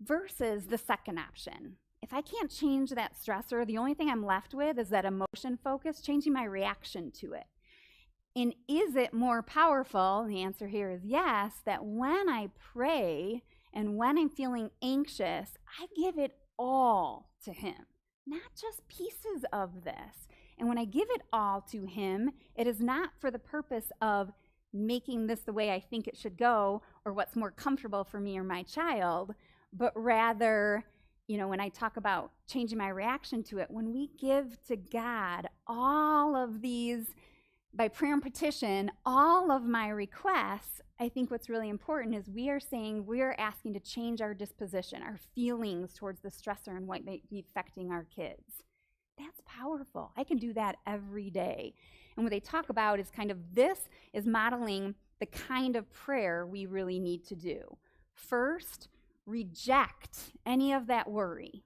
Versus the second option. If I can't change that stressor, the only thing I'm left with is that emotion focus, changing my reaction to it. And is it more powerful? The answer here is yes, that when I pray and when I'm feeling anxious, I give it all to him, not just pieces of this. And when I give it all to him, it is not for the purpose of making this the way I think it should go or what's more comfortable for me or my child, but rather, when I talk about changing my reaction to it, when we give to God all of these, by prayer and petition, all of my requests, I think what's really important is we are saying we are asking to change our disposition, our feelings towards the stressor and what may be affecting our kids. That's powerful. I can do that every day. And what they talk about is kind of this is modeling the kind of prayer we really need to do. First, reject any of that worry.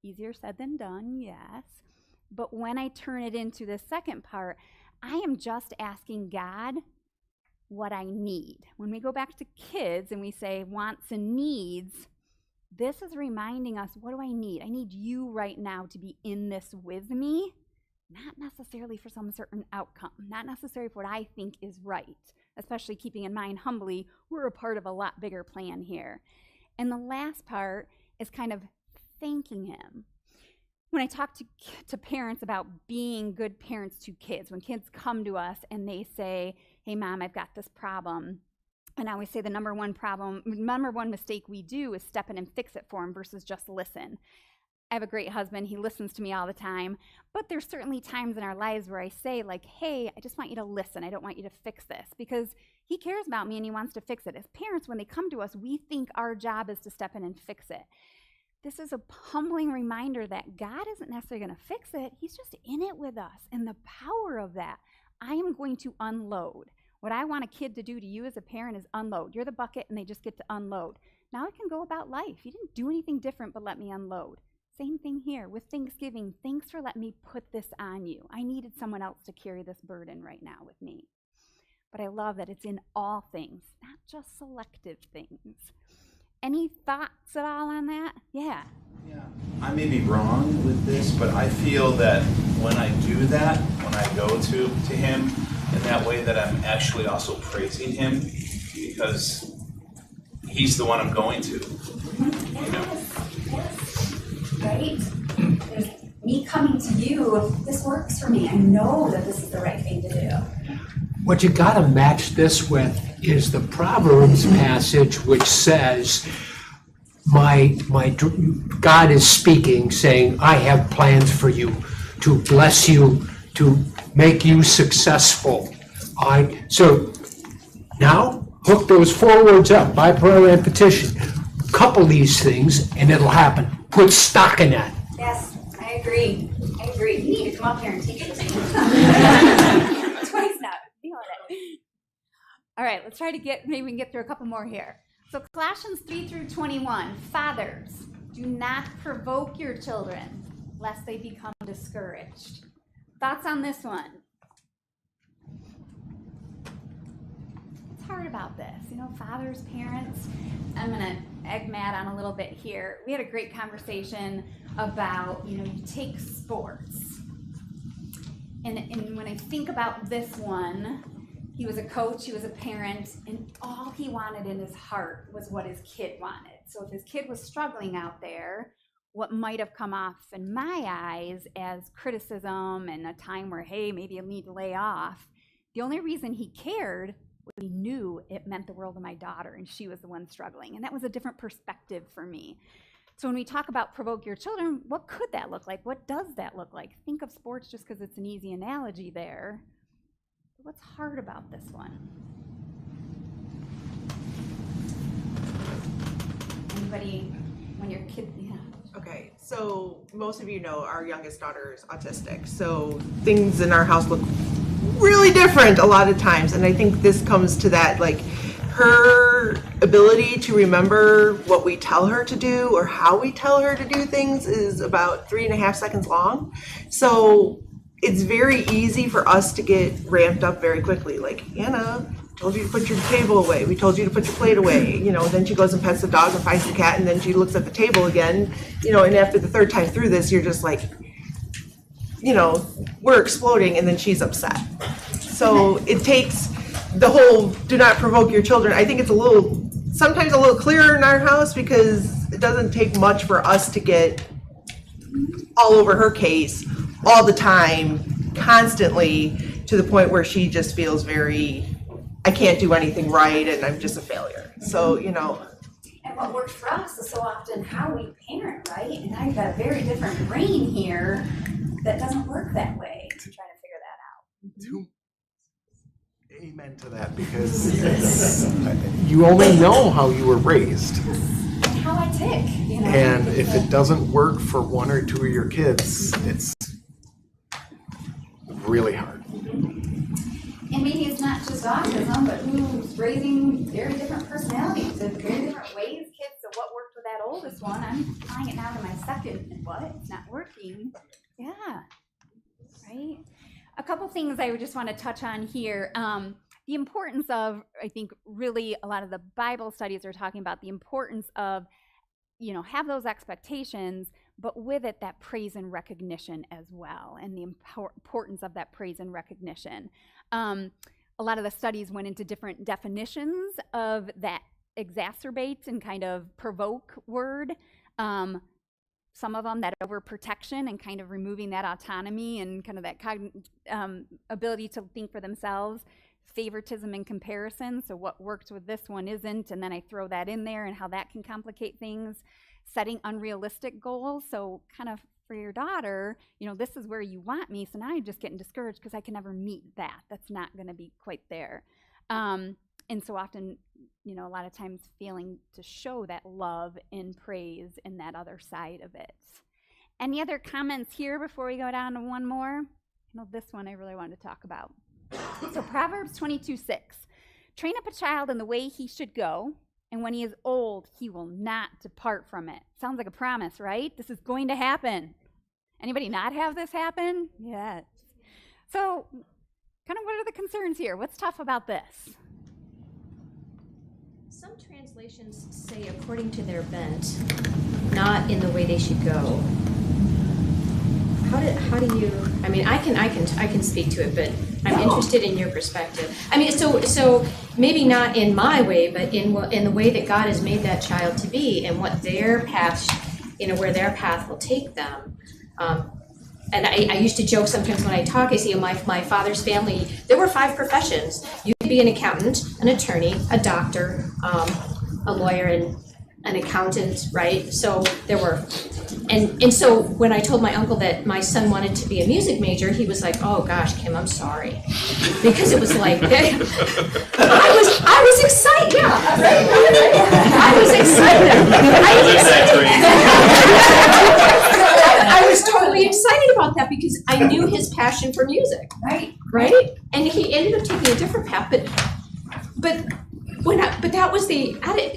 Easier said than done, yes. But when I turn it into the second part, I am just asking God what I need. When we go back to kids and we say wants and needs, this is reminding us, what do I need? I need you right now to be in this with me, not necessarily for some certain outcome, not necessarily for what I think is right, especially keeping in mind humbly, we're a part of a lot bigger plan here. And the last part is kind of thanking him. When I talk to parents about being good parents to kids, when kids come to us and they say, hey, Mom, I've got this problem. And I always say the number one mistake we do is step in and fix it for them versus just listen. I have a great husband. He listens to me all the time. But there's certainly times in our lives where I say, like, hey, I just want you to listen. I don't want you to fix this, because he cares about me and he wants to fix it. As parents, when they come to us, we think our job is to step in and fix it. This is a humbling reminder that God isn't necessarily going to fix it. He's just in it with us. And the power of that, I am going to unload. What I want a kid to do to you as a parent is unload. You're the bucket and they just get to unload. Now I can go about life. You didn't do anything different but let me unload. Same thing here with Thanksgiving. Thanks for letting me put this on you. I needed someone else to carry this burden right now with me. But I love that it's in all things, not just selective things. Any thoughts at all on that? Yeah. I may be wrong with this, but I feel that when I do that, when I go to him in that way, that I'm actually also praising him, because he's the one I'm going to. You know? Yes, right? There's me coming to you, this works for me. I know that this is the right thing to do. What you got to match this with is the Proverbs passage, which says, God is speaking, saying, I have plans for you, to bless you, to make you successful. So now, hook those 4 words up, by prayer and petition. Couple these things, and it'll happen. Put stock in that. Yes, I agree. You need to come up here and take it. Twice now. Feeling it. All right, let's try to maybe we can get through a couple more here. So Colossians 3-21, fathers, do not provoke your children, lest they become discouraged. Thoughts on this one? What's hard about this? You know, fathers, parents. I'm going to egg Matt on a little bit here. We had a great conversation about, you take sports. And when I think about this one, he was a coach, he was a parent, and all he wanted in his heart was what his kid wanted. So if his kid was struggling out there, what might have come off in my eyes as criticism and a time where, hey, maybe you'll need to lay off, the only reason he cared was he knew it meant the world to my daughter, and she was the one struggling. And that was a different perspective for me. So when we talk about provoke your children, what could that look like? What does that look like? Think of sports just because it's an easy analogy there. What's hard about this one? Anybody, when your kid, Okay, so most of you know our youngest daughter is autistic, so things in our house look really different a lot of times, and I think this comes to that, like, her ability to remember what we tell her to do or how we tell her to do things is about 3.5 seconds long. So it's very easy for us to get ramped up very quickly. Like, Anna, told you to put your table away. We told you to put your plate away. Then she goes and pets the dog and finds the cat, and then she looks at the table again. And after the 3rd time through this, you're just like, we're exploding, and then she's upset. So it takes the whole do not provoke your children. I think it's sometimes a little clearer in our house, because it doesn't take much for us to get all over her case all the time, constantly, to the point where she just feels I can't do anything right and I'm just a failure. So, And what works for us is so often how we parent, right? And I've got a very different brain here that doesn't work that way to try to figure that out. Amen to that, because you only know how you were raised. And how I tick, And if it doesn't work for 1 or 2 of your kids, it's really hard. And maybe it's not just autism, but who's raising very different personalities in very different ways. Kids, so what worked with that oldest one, I'm applying it now to my second, and what? It's not working. Yeah, right? A couple things I would just want to touch on here. The importance of, I think, really a lot of the Bible studies are talking about the importance of, have those expectations, but with it, that praise and recognition as well, and the importance of that praise and recognition. A lot of the studies went into different definitions of that exacerbate and kind of provoke word. Some of them that overprotection and kind of removing that autonomy and kind of that ability to think for themselves. Favoritism and comparison, so what works with this one isn't, and then I throw that in there and how that can complicate things. setting unrealistic goals. So kind of for your daughter, this is where you want me, so now you're just getting discouraged because I can never meet that. That's not going to be quite there. And so often, a lot of times failing to show that love and praise in that other side of it. Any other comments here before we go down to one more? This one I really wanted to talk about. So Proverbs 22:6. Train up a child in the way he should go, and when he is old, he will not depart from it. Sounds like a promise, right? This is going to happen. Anybody not have this happen? Yes. So, kind of what are the concerns here? What's tough about this? Some translations say according to their bent, not in the way they should go. How do you? I mean, I can speak to it, but I'm interested in your perspective. I mean, so maybe not in my way, but in the way that God has made that child to be, and what their path, where their path will take them. And I used to joke sometimes when I talk. I see my father's family. There were 5 professions. You could be an accountant, an attorney, a doctor, a lawyer, and an accountant, right? So there were, and so when I told my uncle that my son wanted to be a music major, he was like, "Oh gosh, Kim, I'm sorry," because it was like I was excited. Yeah, I was excited. I was totally excited about that because I knew his passion for music. Right, and he ended up taking a different path, but that was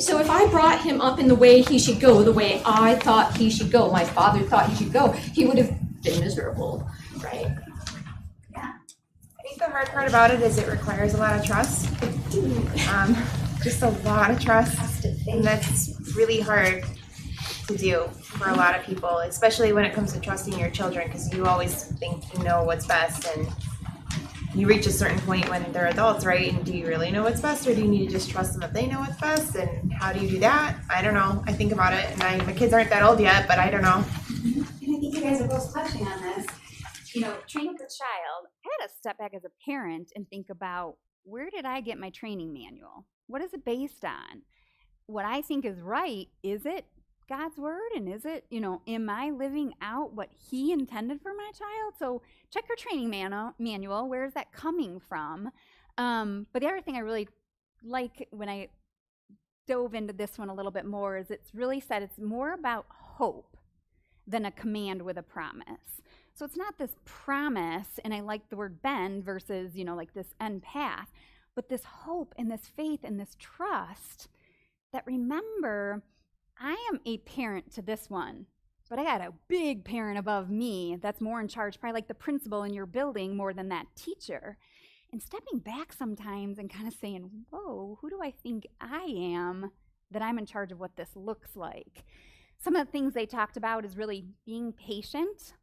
so if I brought him up in the way he should go, the way I thought he should go, my father thought he should go, he would have been miserable, right? Yeah. I think the hard part about it is it requires a lot of trust. Just a lot of trust, and that's really hard to do for a lot of people, especially when it comes to trusting your children, because you always think you know what's best, and you reach a certain point when they're adults, right? And do you really know what's best, or do you need to just trust them that they know what's best? And how do you do that? I don't know. I think about it, and my kids aren't that old yet, but I don't know. And I think you guys are both touching on this. Train up a child. I had to step back as a parent and think about, where did I get my training manual? What is it based on? What I think is right, is it God's word? And is it, am I living out what he intended for my child? So check your training manual. Where is that coming from? But the other thing I really like when I dove into this one a little bit more is it's really said it's more about hope than a command with a promise. So it's not this promise, and I like the word bend versus, like this end path, but this hope and this faith and this trust that, remember, I am a parent to this one, but I got a big parent above me that's more in charge, probably like the principal in your building more than that teacher. And stepping back sometimes and kind of saying, whoa, who do I think I am that I'm in charge of what this looks like? Some of the things they talked about is really being patient.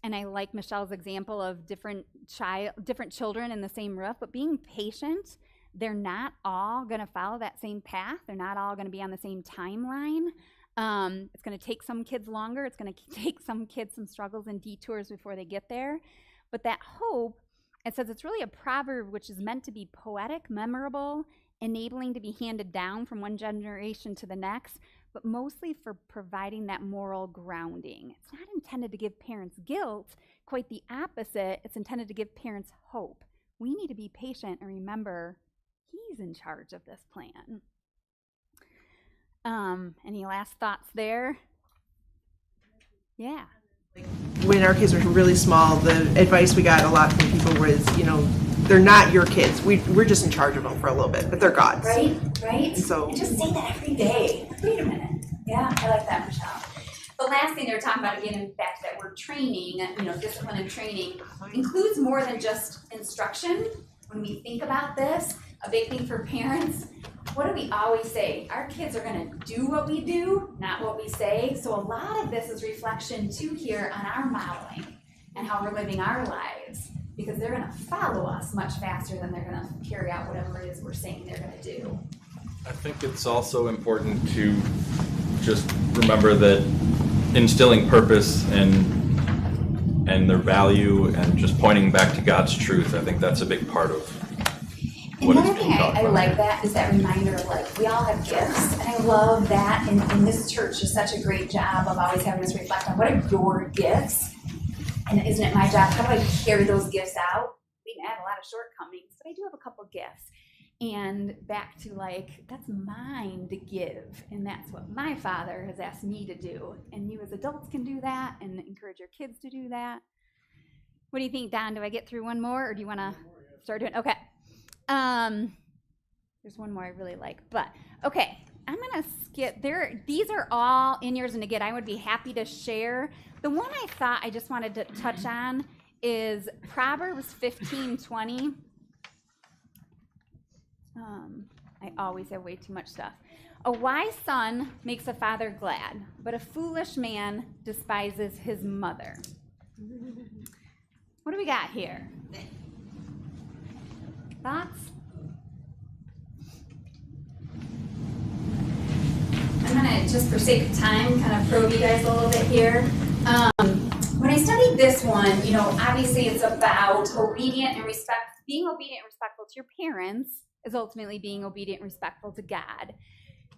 And I like Michelle's example of different children in the same roof, but being patient. They're not all going to follow that same path. They're not all going to be on the same timeline. It's going to take some kids longer. It's going to take some kids some struggles and detours before they get there. But that hope, it says it's really a proverb which is meant to be poetic, memorable, enabling to be handed down from one generation to the next, but mostly for providing that moral grounding. It's not intended to give parents guilt, quite the opposite. It's intended to give parents hope. We need to be patient and remember he's in charge of this plan. Any last thoughts there? Yeah. When our kids were really small, the advice we got a lot from people was, they're not your kids. We're just in charge of them for a little bit, but they're God's. Right? So, and just say that every day. Wait a minute. Yeah, I like that, Michelle. The last thing they were talking about, again, back to that word training, discipline and training, includes more than just instruction. When we think about this, a big thing for parents, what do we always say? Our kids are going to do what we do, not what we say. So a lot of this is reflection too here on our modeling and how we're living our lives, because they're going to follow us much faster than they're going to carry out whatever it is we're saying they're going to do. I think it's also important to just remember that instilling purpose and their value and just pointing back to God's truth, I think that's a big part of And what is another being thing taught I from like there. that is that reminder of like, we all have gifts, and I love that, and this church does such a great job of always having us reflect on what are your gifts, and isn't it my job, how do I carry those gifts out? We have a lot of shortcomings, but I do have a couple gifts. And back to like, that's mine to give, and that's what my Father has asked me to do, and you as adults can do that and encourage your kids to do that. What do you think, Don? Do I get through one more, or do you want to start doing? Okay. There's one more I really like, but okay, I'm gonna skip there. These are all in yours, and again, I would be happy to share. The one I thought I just wanted to touch on is Proverbs 15:20. I always have way too much stuff. A wise son makes a father glad, but a foolish man despises his mother. What do we got here? Thoughts? I'm gonna, just for sake of time, kind of probe you guys a little bit here. When I studied this one, you know, obviously it's about being obedient and respectful to your parents is ultimately being obedient and respectful to God.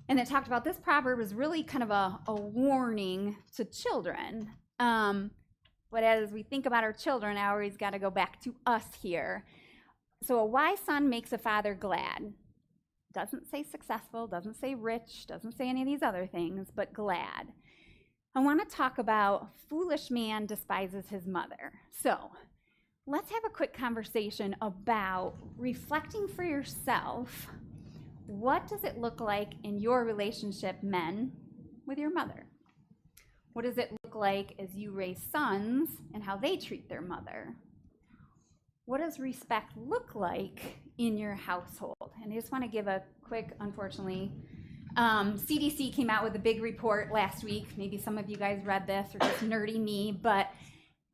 And it talked about this proverb is really kind of a warning to children. But as we think about our children, I always got to go back to us here. So a wise son makes a father glad. Doesn't say successful, doesn't say rich, doesn't say any of these other things, but glad. I want to talk about foolish man despises his mother. So let's have a quick conversation about reflecting for yourself. What does it look like in your relationship, men, with your mother? What does it look like as you raise sons and how they treat their mother? What does respect look like in your household? And I just want to give a quick, unfortunately, CDC came out with a big report last week. Maybe some of you guys read this, or just nerdy me, but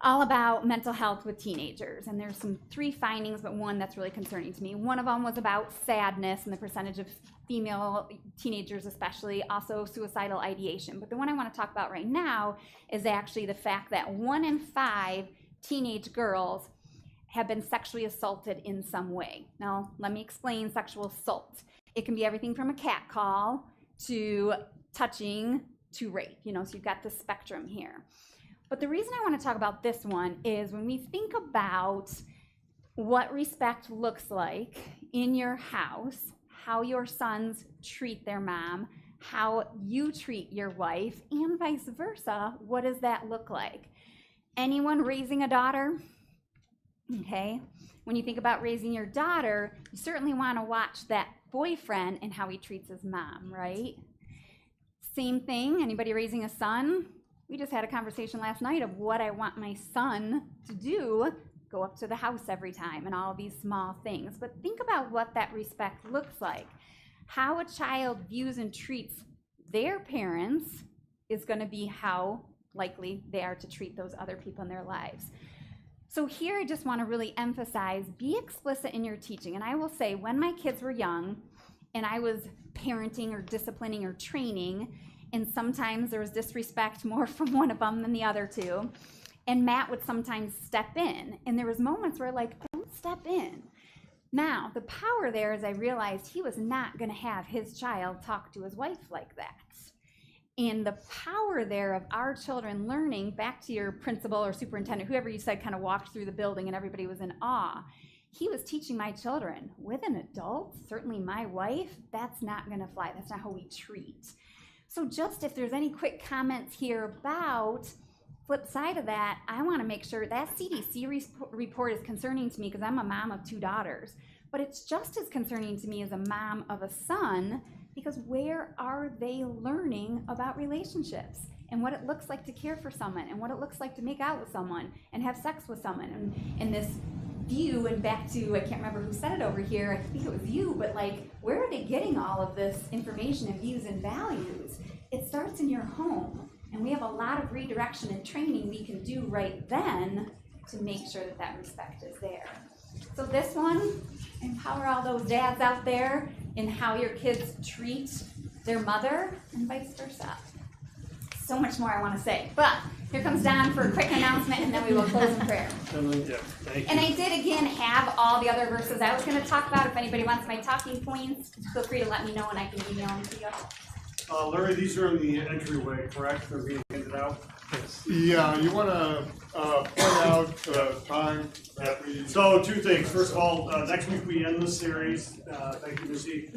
all about mental health with teenagers. And there's 3 findings, but one that's really concerning to me. One of them was about sadness and the percentage of female teenagers especially, also suicidal ideation. But the one I want to talk about right now is actually the fact that 1 in 5 teenage girls have been sexually assaulted in some way. Now, let me explain sexual assault. It can be everything from a catcall to touching to rape, you know, so you've got the spectrum here. But the reason I want to talk about this one is when we think about what respect looks like in your house, how your sons treat their mom, how you treat your wife, and vice versa, what does that look like? Anyone raising a daughter? Okay, when you think about raising your daughter, you certainly want to watch that boyfriend and how he treats his mom, right? Same thing, anybody raising a son? We just had a conversation last night of what I want my son to do, go up to the house every time and all these small things. But think about what that respect looks like. How a child views and treats their parents is going to be how likely they are to treat those other people in their lives. So here I just want to really emphasize, be explicit in your teaching. And I will say, when my kids were young and I was parenting or disciplining or training, and sometimes there was disrespect more from one of them than the other 2, and Matt would sometimes step in. And there was moments where like, don't step in. Now, the power there is I realized he was not going to have his child talk to his wife like that. And the power there of our children learning, back to your principal or superintendent, whoever you said kind of walked through the building and everybody was in awe, he was teaching my children, with an adult, certainly my wife, that's not going to fly. That's not how we treat. So just if there's any quick comments here about, flip side of that, I want to make sure that CDC report is concerning to me because I'm a mom of 2 daughters, but it's just as concerning to me as a mom of a son, because where are they learning about relationships and what it looks like to care for someone and what it looks like to make out with someone and have sex with someone, and this view, and back to, I can't remember who said it over here, I think it was you, but like, where are they getting all of this information and views and values? It starts in your home, and we have a lot of redirection and training we can do right then to make sure that that respect is there. So this one, empower all those dads out there in how your kids treat their mother and vice versa. so much more I want to say. But here comes Don for a quick announcement, and then we will close in prayer. And I did again have all the other verses I was going to talk about. If anybody wants my talking points, feel free to let me know and I can email them to you. Larry, these are in the entryway, correct? They're being handed out? Yeah, you want to point out time that we... So, two things. First of all, next week we end the series. Thank you, Missy.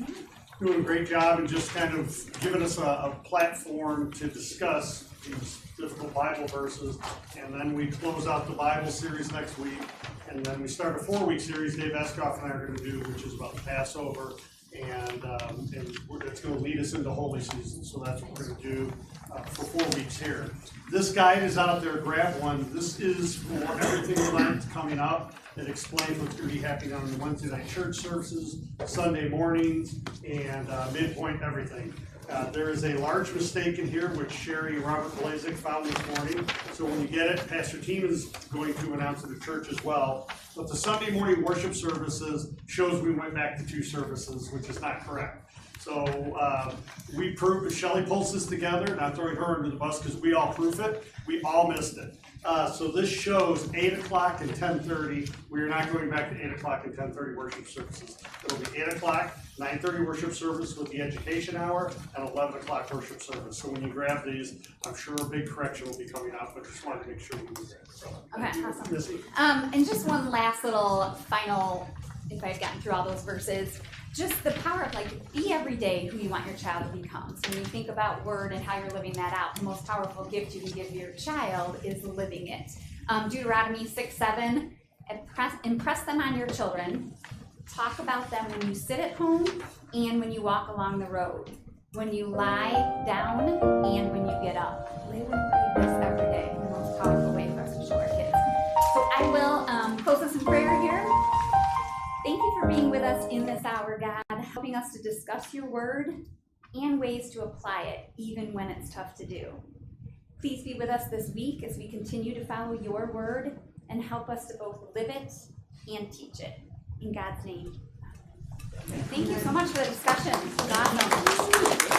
Doing a great job and just kind of giving us a platform to discuss these difficult Bible verses. And then we close out the Bible series next week. And then we start a 4-week series Dave Eskoff and I are going to do, which is about the Passover. And it's going to lead us into Holy Season. So that's what we're going to do for 4 weeks here. This guide is out there. Grab one. This is for everything Lent coming up. It explains what's going to be happening on the Wednesday night church services, Sunday mornings, and Mid-Pointe everything. There is a large mistake in here, which Sherry and Robert Blazek found this morning. So when you get it, Pastor Team is going to announce it at church as well. But the Sunday morning worship services shows we went back to 2 services, which is not correct. So we proved, Shelley pulls this together, not throwing her under the bus because we all proof it. We all missed it. So this shows 8 o'clock and 10:30. We are not going back to 8 o'clock and 10:30 worship services. It'll be 8 o'clock, 9:30 worship service with the education hour, and 11 o'clock worship service. So when you grab these, I'm sure a big correction will be coming out, but just wanted to make sure we do that. So, Okay, awesome. Missy. And just one last little final, if I've gotten through all those verses, just the power of like, be every day who you want your child to become. So when you think about word and how you're living that out, the most powerful gift you can give your child is living it. Deuteronomy 6:7, impress them on your children. Talk about them when you sit at home and when you walk along the road, when you lie down and when you get up. Live and breathe this every day, the most powerful way for us to show our kids. So I will close us in prayer here. Thank you for being with us in this hour, God, helping us to discuss your word and ways to apply it, even when it's tough to do. Please be with us this week as we continue to follow your word and help us to both live it and teach it. In God's name. Thank you so much for the discussion. It was awesome.